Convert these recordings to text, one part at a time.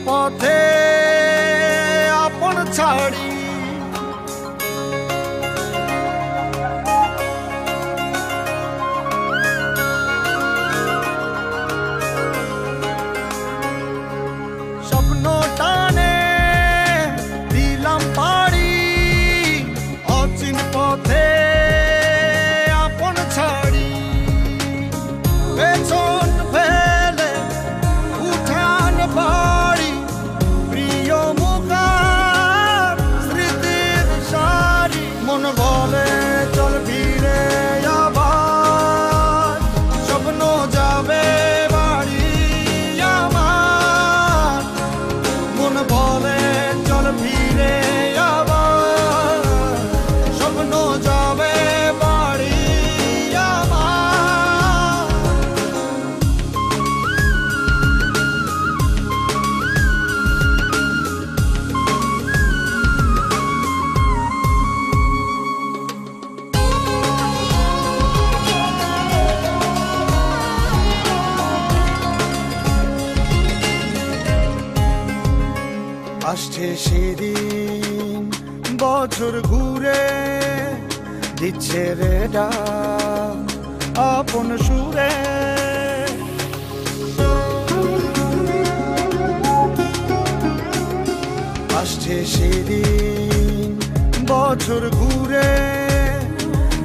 পথে আপন ছাড়ি স্বপ্ন টানে দিলাম পাড়ি অচিন পথে আপন ছাড়ি পেছন ফেলে উঠান বাড়ি প্রিয় মুখার স্মৃতির সারি মন বলে চল ফিরে আবার স্বপ্ন যাবে বাড়ি আমার মন বলে চল ফিরে আবার স্বপ্ন যাবে বাড়ি আমার আসছে সেদিন বছর ঘুরে দিচ্ছে রে ডাক আপন সুরে আসছে সেদিন বছর ঘুরে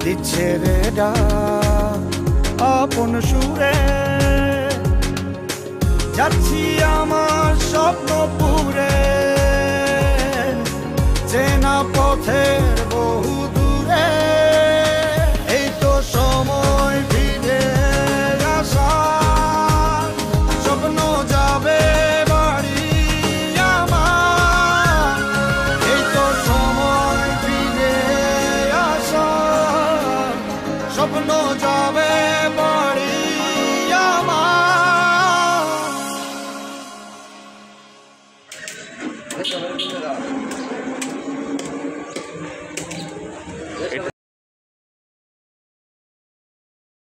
দিচ্ছে রে ডাক আপন সুরে যাচ্ছি আমার স্বপ্ন পুরে চেনা পথের বহু দূরে এই তো সময় ফিরে আসার স্বপ্ন যাবে বাড়ি আমার এই তো সময় ফিরে আসার স্বপ্ন যাবে বাড়ি আমার